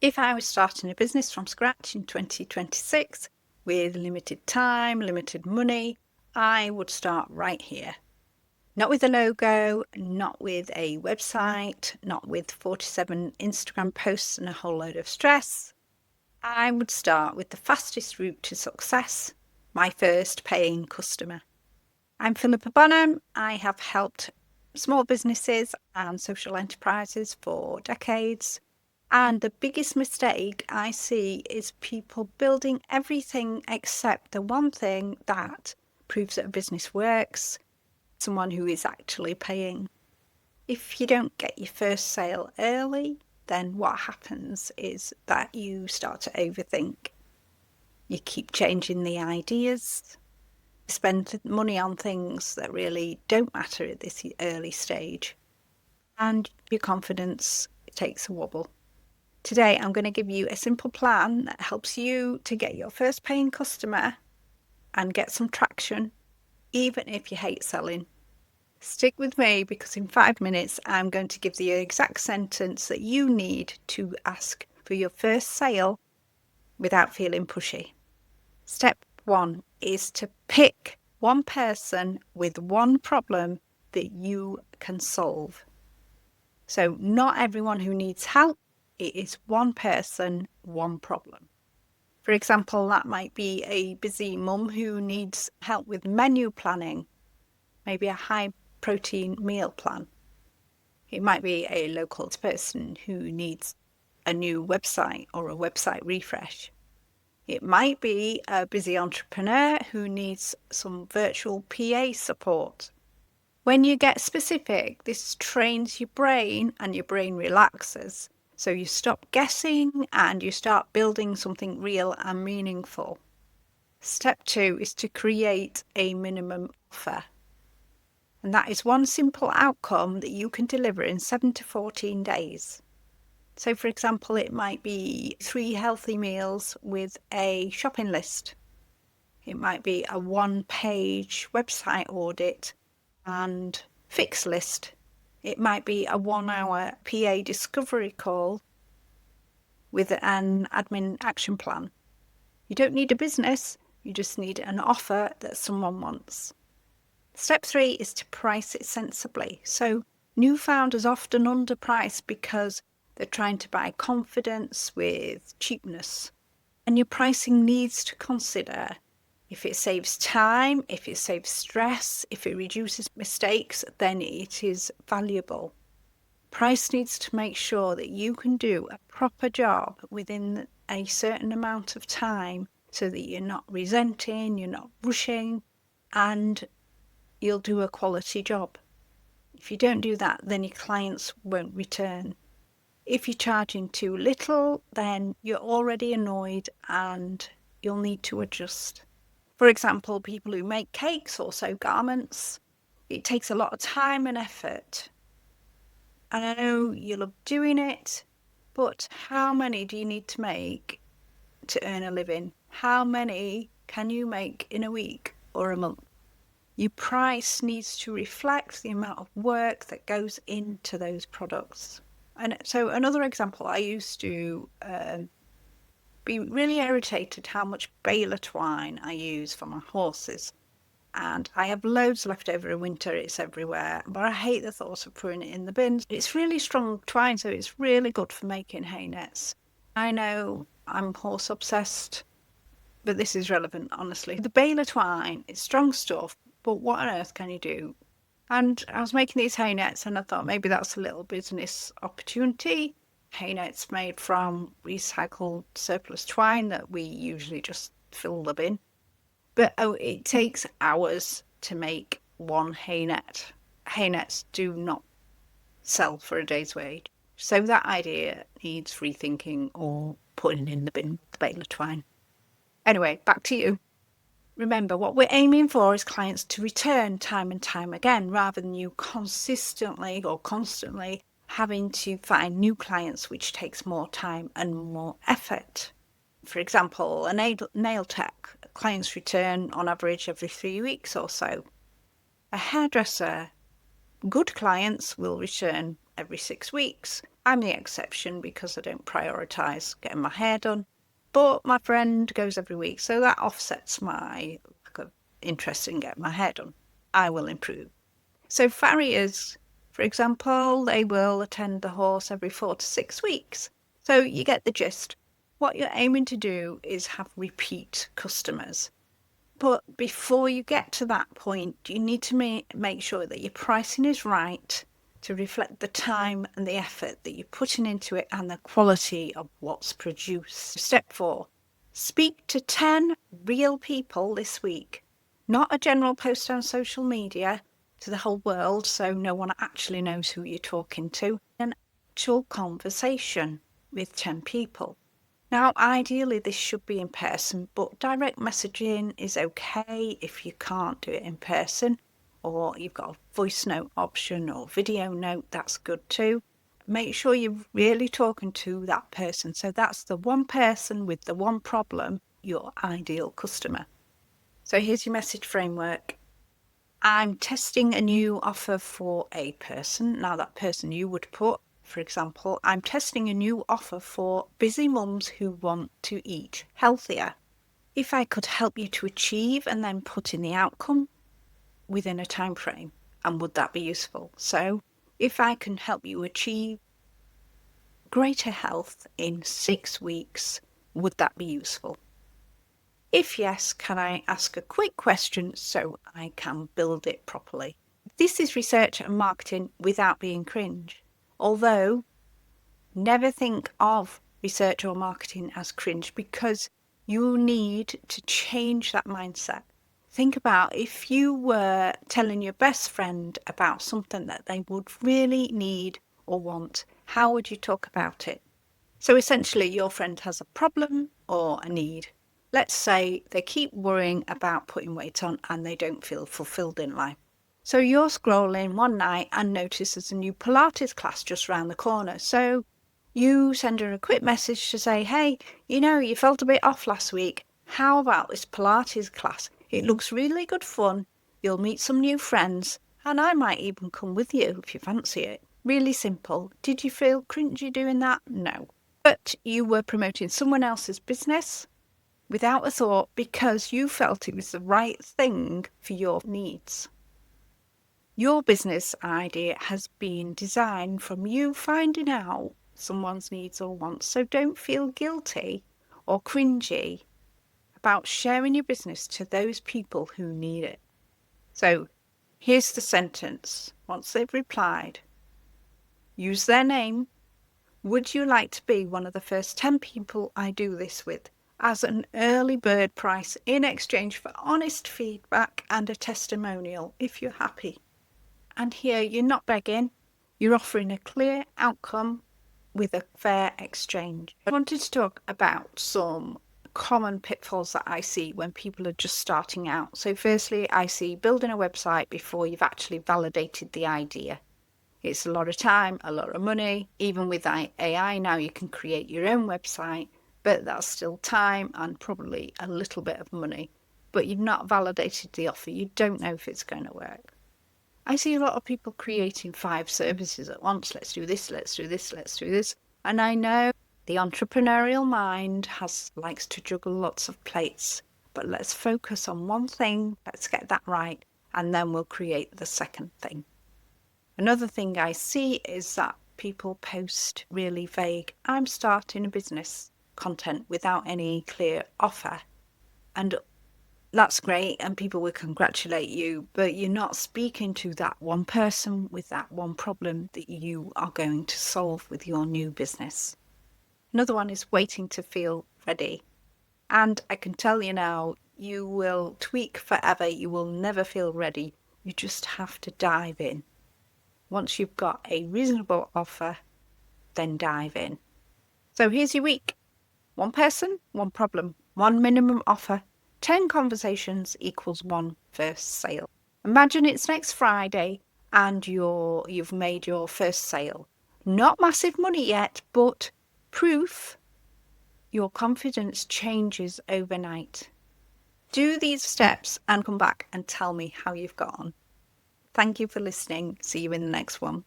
If I was starting a business from scratch in 2026 with limited time, limited money, I would start right here. Not with a logo, not with a website, not with 47 Instagram posts and a whole load of stress. I would start with the fastest route to success, my first paying customer. I'm Philippa Bonham. I have helped small businesses and social enterprises for decades. And the biggest mistake I see is people building everything except the one thing that proves that a business works, someone who is actually paying. If you don't get your first sale early, then what happens is that you start to overthink. You keep changing the ideas, spend money on things that really don't matter at this early stage, and your confidence takes a wobble. Today, I'm going to give you a simple plan that helps you to get your first paying customer and get some traction, even if you hate selling. Stick with me because in 5 minutes, I'm going to give the exact sentence that you need to ask for your first sale without feeling pushy. Step 1 is to pick one person with one problem that you can solve. So not everyone who needs help. It is one person, one problem. For example, that might be a busy mum who needs help with menu planning, maybe a high protein meal plan. It might be a local person who needs a new website or a website refresh. It might be a busy entrepreneur who needs some virtual PA support. When you get specific, this trains your brain and your brain relaxes. So you stop guessing and you start building something real and meaningful. Step 2 is to create a minimum offer. And that is one simple outcome that you can deliver in 7 to 14 days. So for example, it might be 3 healthy meals with a shopping list. It might be a 1-page website audit and fix list. It might be a 1-hour PA discovery call with an admin action plan. You don't need a business, you just need an offer that someone wants. Step 3 is to price it sensibly. So new founders often underprice because they're trying to buy confidence with cheapness. And your pricing needs to consider if it saves time, if it saves stress, if it reduces mistakes, then it is valuable. Price needs to make sure that you can do a proper job within a certain amount of time so that you're not resenting, you're not rushing, and you'll do a quality job. If you don't do that, then your clients won't return. If you're charging too little, then you're already annoyed and you'll need to adjust. For example, people who make cakes or sew garments, it takes a lot of time and effort. And I know you love doing it, but how many do you need to make to earn a living? How many can you make in a week or a month? Your price needs to reflect the amount of work that goes into those products. And so another example, I used to be really irritated how much baler twine I use for my horses. And I have loads left over in winter, it's everywhere, but I hate the thought of putting it in the bins. It's really strong twine, so it's really good for making hay nets. I know I'm horse obsessed, but this is relevant, honestly. The baler twine, it's strong stuff, but what on earth can you do? And I was making these hay nets and I thought maybe that's a little business opportunity. Hay nets made from recycled surplus twine that we usually just fill the bin. But it takes hours to make one hay net. Hay nets do not sell for a day's wage. So that idea needs rethinking or putting in the bin, the baler twine. Anyway, back to you. Remember, what we're aiming for is clients to return time and time again, rather than you consistently or constantly having to find new clients, which takes more time and more effort. For example, a nail tech, clients return on average every 3 weeks or so. A hairdresser, good clients will return every 6 weeks. I'm the exception because I don't prioritise getting my hair done. But my friend goes every week, so that offsets my lack of interest in getting my hair done. I will improve. So farriers, for example, they will attend the horse every 4 to 6 weeks. So you get the gist. What you're aiming to do is have repeat customers. But before you get to that point, you need to make sure that your pricing is right to reflect the time and the effort that you're putting into it and the quality of what's produced. Step 4, speak to 10 real people this week. Not a general post on social media to the whole world so no one actually knows who you're talking to. An actual conversation with 10 people. Now, ideally, this should be in person, but direct messaging is okay if you can't do it in person, or you've got a voice note option or video note, that's good too. Make sure you're really talking to that person. So that's the one person with the one problem, your ideal customer. So here's your message framework. I'm testing a new offer for a person. Now, that person you would put, for example, I'm testing a new offer for busy mums who want to eat healthier. If I could help you to achieve and then put in the outcome within a time frame, and would that be useful? So if I can help you achieve greater health in 6 weeks, would that be useful? If yes, can I ask a quick question so I can build it properly? This is research and marketing without being cringe. Although, never think of research or marketing as cringe because you need to change that mindset. Think about if you were telling your best friend about something that they would really need or want, how would you talk about it? So essentially, your friend has a problem or a need. Let's say they keep worrying about putting weight on and they don't feel fulfilled in life. So you're scrolling one night and notice there's a new Pilates class just round the corner. So you send her a quick message to say, hey, you felt a bit off last week. How about this Pilates class? It looks really good fun. You'll meet some new friends and I might even come with you if you fancy it. Really simple. Did you feel cringy doing that? No. But you were promoting someone else's business without a thought because you felt it was the right thing for your needs. Your business idea has been designed from you finding out someone's needs or wants, so don't feel guilty or cringy about sharing your business to those people who need it. So here's the sentence. Once they've replied, use their name. Would you like to be one of the first 10 people I do this with as an early bird price in exchange for honest feedback and a testimonial if you're happy? And here you're not begging, you're offering a clear outcome with a fair exchange. I wanted to talk about some common pitfalls that I see when people are just starting out. So firstly, I see building a website before you've actually validated the idea. It's a lot of time, a lot of money. Even with AI now, you can create your own website, but that's still time and probably a little bit of money. But you've not validated the offer. You don't know if it's going to work. I see a lot of people creating 5 services at once. Let's do this, let's do this, let's do this. And I know the entrepreneurial mind likes to juggle lots of plates, but let's focus on one thing. Let's get that right. And then we'll create the second thing. Another thing I see is that people post really vague, I'm starting a business content without any clear offer. And that's great and people will congratulate you, but you're not speaking to that one person with that one problem that you are going to solve with your new business. Another one is waiting to feel ready. And I can tell you now, you will tweak forever. You will never feel ready. You just have to dive in. Once you've got a reasonable offer, then dive in. So here's your week. 1 person, 1 problem, 1 minimum offer, 10 conversations equals 1 first sale. Imagine it's next Friday and you've made your first sale. Not massive money yet, but proof your confidence changes overnight. Do these steps and come back and tell me how you've got on. Thank you for listening. See you in the next one.